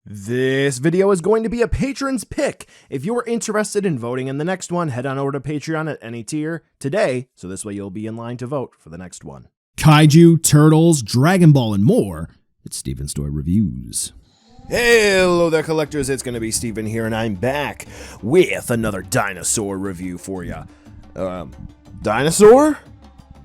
This video is going to be a patron's pick. If you're interested in voting in the next one, head on over to Patreon at any tier today, so this way you'll be in line to vote for the next one. Kaiju, turtles, Dragon Ball, and more. It's Steven's Toy Reviews. Hello there, collectors. It's going to be Steven here, and I'm back with another dinosaur review for you. Dinosaur?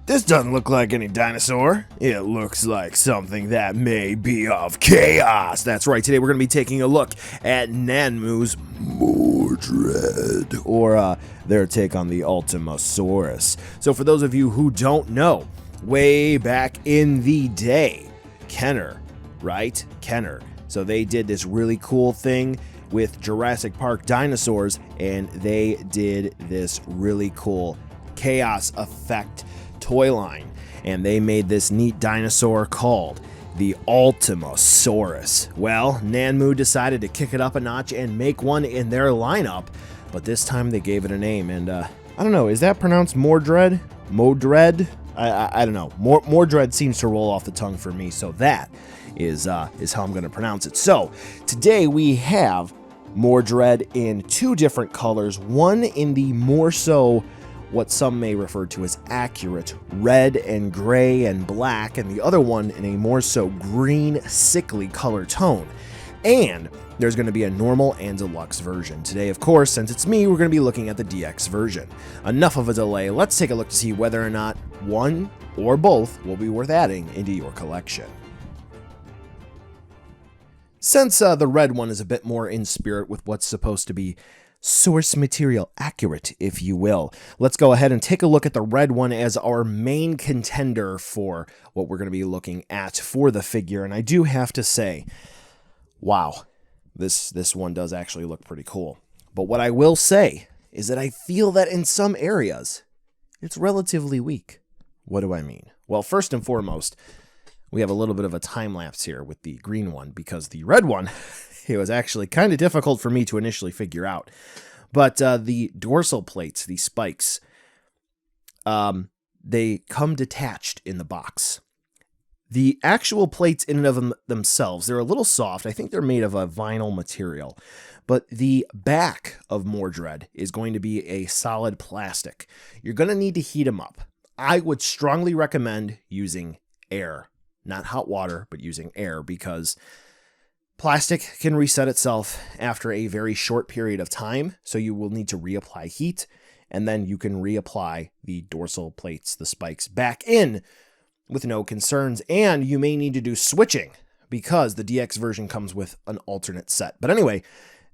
This doesn't look like any dinosaur. It looks like something that may be of chaos. That's right, today we're going to be taking a look at Nanmu's Mordred, or their take on the Ultimosaurus. So for those of you who don't know, way back in the day, Kenner, right? Kenner. So they did this really cool thing with Jurassic Park dinosaurs, and they did this really cool chaos effect toy line, and they made this neat dinosaur called the Ultimosaurus. Well, Nanmu decided to kick it up a notch and make one in their lineup, but this time they gave it a name, and I don't know, is that pronounced Mordred? Mordred? I don't know. Mordred seems to roll off the tongue for me, so that is how I'm going to pronounce it. So today we have Mordred in two different colors, one in the more so what some may refer to as accurate red and gray and black, and the other one in a more so green, sickly color tone. And there's going to be a normal and deluxe version. Today, of course, since it's me, we're going to be looking at the DX version. Enough of a delay, let's take a look to see whether or not one or both will be worth adding into your collection. Since the red one is a bit more in spirit with what's supposed to be source material accurate, if you will, let's go ahead and take a look at the red one as our main contender for what we're going to be looking at for the figure. And I do have to say, wow, this one does actually look pretty cool. But what I will say is that I feel that in some areas, it's relatively weak. What do I mean? Well, first and foremost, we have a little bit of a time lapse here with the green one, because the red one, it was actually kind of difficult for me to initially figure out. But the dorsal plates, the spikes, they come detached in the box. The actual plates in and of themselves, they're a little soft. I think they're made of a vinyl material. But the back of Mordred is going to be a solid plastic. You're going to need to heat them up. I would strongly recommend using air. Not hot water, but using air, because plastic can reset itself after a very short period of time, so you will need to reapply heat, and then you can reapply the dorsal plates, the spikes, back in with no concerns, and you may need to do switching, because the DX version comes with an alternate set. But anyway,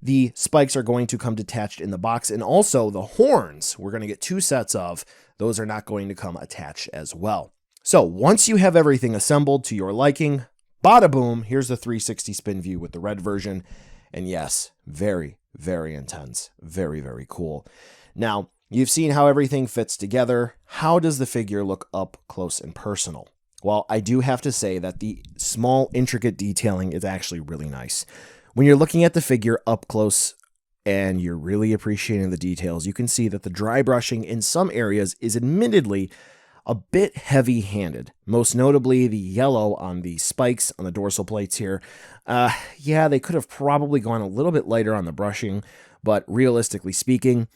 the spikes are going to come detached in the box, and also the horns, we're going to get two sets of, those are not going to come attached as well. So once you have everything assembled to your liking, bada boom, here's the 360 spin view with the red version. And yes, very, very intense. Very, very cool. Now, you've seen how everything fits together. How does the figure look up close and personal? Well, I do have to say that the small, intricate detailing is actually really nice. When you're looking at the figure up close and you're really appreciating the details, you can see that the dry brushing in some areas is admittedly a bit heavy-handed, most notably the yellow on the spikes on the dorsal plates here. Yeah, they could have probably gone a little bit lighter on the brushing, but realistically speaking,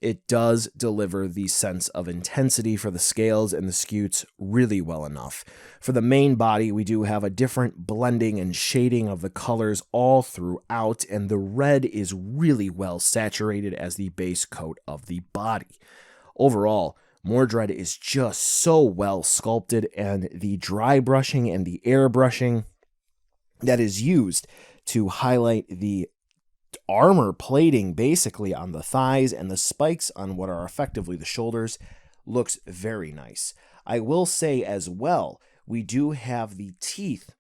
it does deliver the sense of intensity for the scales and the scutes really well enough. For the main body, we do have a different blending and shading of the colors all throughout, and the red is really well saturated as the base coat of the body. Overall, Mordred is just so well sculpted, and the dry brushing and the air brushing that is used to highlight the armor plating basically on the thighs and the spikes on what are effectively the shoulders looks very nice. I will say as well, we do have the teeth,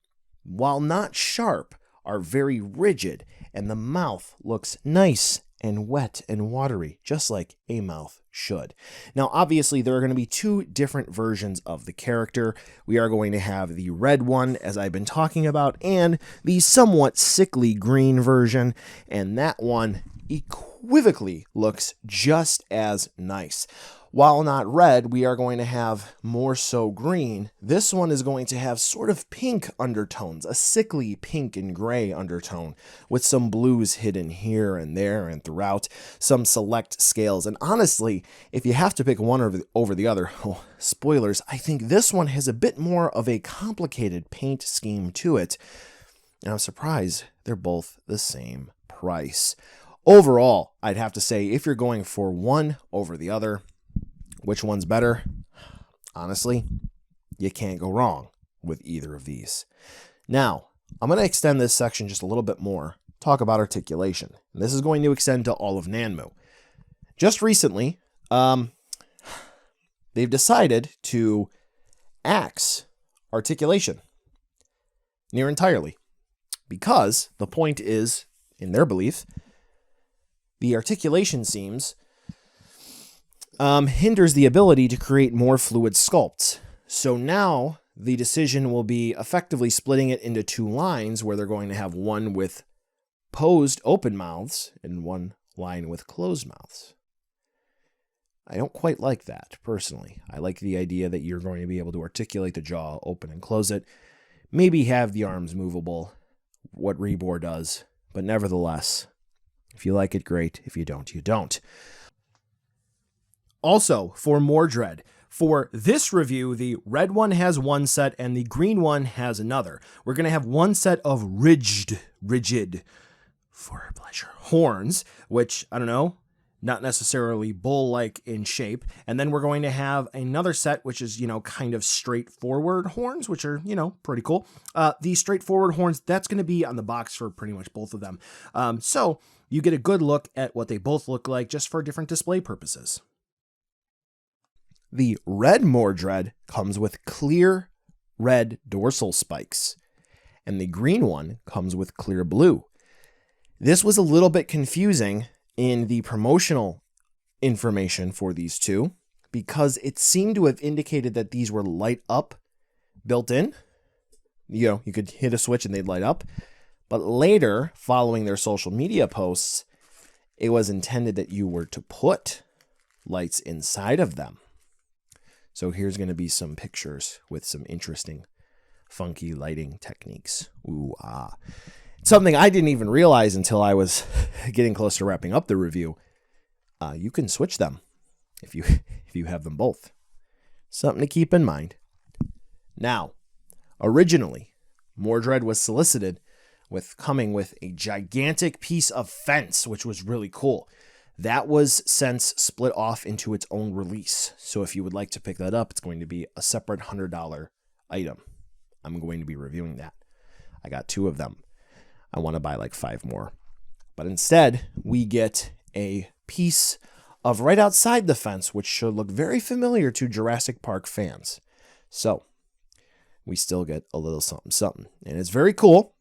while not sharp, are very rigid, and the mouth looks nice and wet and watery, just like a mouth should. Now, obviously, there are going to be two different versions of the character. We are going to have the red one, as I've been talking about, and the somewhat sickly green version, and that one equivocally looks just as nice. While not red, we are going to have more so green. This one is going to have sort of pink undertones, a sickly pink and gray undertone, with some blues hidden here and there and throughout, some select scales. And honestly, if you have to pick one over the other, oh, spoilers, I think this one has a bit more of a complicated paint scheme to it. And I'm surprised they're both the same price. Overall, I'd have to say if you're going for one over the other, which one's better? Honestly, you can't go wrong with either of these. Now, I'm going to extend this section just a little bit more, talk about articulation. And this is going to extend to all of Nanmu. Just recently, they've decided to axe articulation near entirely. Because the point is, in their belief, the articulation seams hinders the ability to create more fluid sculpts. So now the decision will be effectively splitting it into two lines where they're going to have one with posed open mouths and one line with closed mouths. I don't quite like that, personally. I like the idea that you're going to be able to articulate the jaw, open and close it, maybe have the arms movable, what Rebor does, but nevertheless, if you like it, great. If you don't, you don't. Also, for Mordred, for this review, the red one has one set and the green one has another. We're going to have one set of rigid, for pleasure, horns, which, I don't know, not necessarily bull-like in shape. And then we're going to have another set, which is, kind of straightforward horns, which are, pretty cool. These straightforward horns, that's going to be on the box for pretty much both of them. So you get a good look at what they both look like just for different display purposes. The red Mordred comes with clear red dorsal spikes, and the green one comes with clear blue. This was a little bit confusing in the promotional information for these two, because it seemed to have indicated that these were light up built in. You could hit a switch and they'd light up. But later, following their social media posts, it was intended that you were to put lights inside of them. So here's going to be some pictures with some interesting, funky lighting techniques. Ooh, ah. Something I didn't even realize until I was getting close to wrapping up the review. You can switch them if you have them both. Something to keep in mind. Now, originally, Mordred was solicited with coming with a gigantic piece of fence, which was really cool. That was since split off into its own release. So if you would like to pick that up, it's going to be a separate $100 item. I'm going to be reviewing that. I got 2 of them. I want to buy like 5 more. But instead, we get a piece of right outside the fence, which should look very familiar to Jurassic Park fans. So we still get a little something, something. And it's very cool.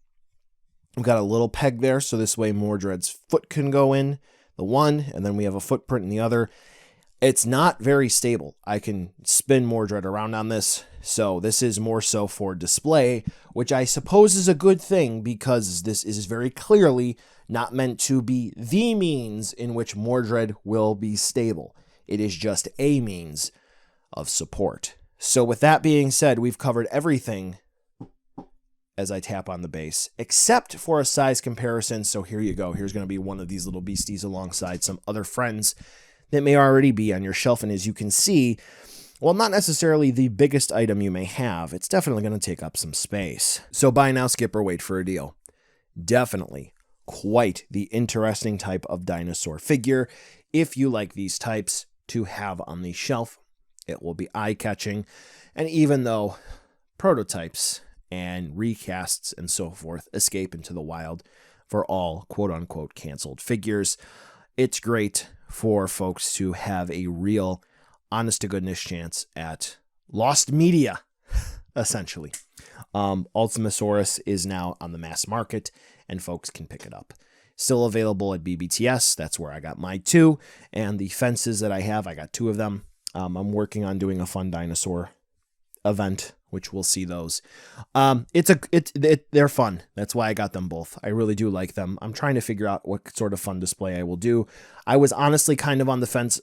We've got a little peg there, so this way Mordred's foot can go in the one, and then we have a footprint in the other. It's not very stable. I can spin Mordred around on this, so this is more so for display, which I suppose is a good thing, because this is very clearly not meant to be the means in which Mordred will be stable. It is just a means of support. So with that being said, we've covered everything as I tap on the base, except for a size comparison. So here you go. Here's going to be one of these little beasties alongside some other friends that may already be on your shelf. And as you can see, while not necessarily the biggest item you may have, it's definitely going to take up some space. So buy now, skip, or wait for a deal. Definitely quite the interesting type of dinosaur figure. If you like these types to have on the shelf, it will be eye-catching. And even though prototypes and recasts and so forth escape into the wild for all quote-unquote canceled figures, it's great for folks to have a real honest-to-goodness chance at lost media, essentially. Ultimasaurus is now on the mass market, and folks can pick it up. Still available at BBTS. That's where I got my 2. And the fences that I have, I got 2 of them. I'm working on doing a fun dinosaur event which we'll see those. They're fun. That's why I got them both. I really do like them. I'm trying to figure out what sort of fun display I will do. I was honestly kind of on the fence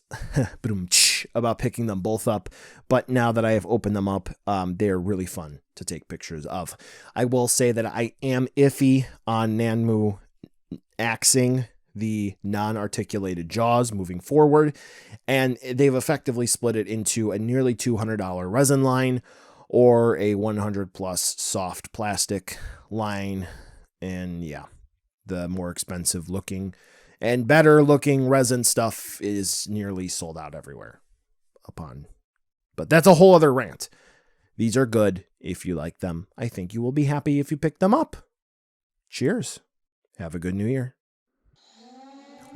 about picking them both up, but now that I have opened them up, they're really fun to take pictures of. I will say that I am iffy on Nanmu axing the non-articulated jaws moving forward, and they've effectively split it into a nearly $200 resin line or a 100 plus soft plastic line. And yeah, the more expensive looking and better looking resin stuff is nearly sold out everywhere but that's a whole other rant. These are good if you like them. I think you will be happy if you pick them up. Cheers. Have a good new year.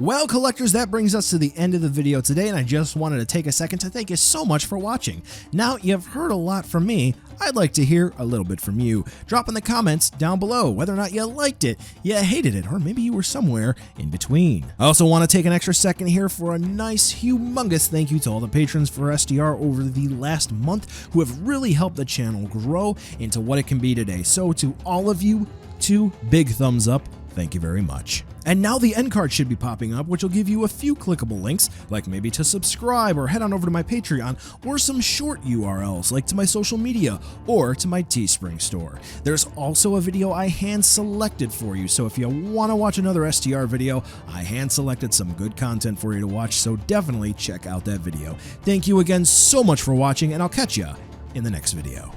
Well, collectors, that brings us to the end of the video today, and I just wanted to take a second to thank you so much for watching. Now, you've heard a lot from me. I'd like to hear a little bit from you. Drop in the comments down below whether or not you liked it, you hated it, or maybe you were somewhere in between. I also want to take an extra second here for a nice, humongous thank you to all the patrons for SDR over the last month who have really helped the channel grow into what it can be today. So to all of you, 2 big thumbs up. Thank you very much. And now the end card should be popping up, which will give you a few clickable links, like maybe to subscribe or head on over to my Patreon, or some short URLs like to my social media or to my Teespring store. There's also a video I hand selected for you, so if you want to watch another STR video, I hand selected some good content for you to watch, so definitely check out that video. Thank you again so much for watching, and I'll catch ya in the next video.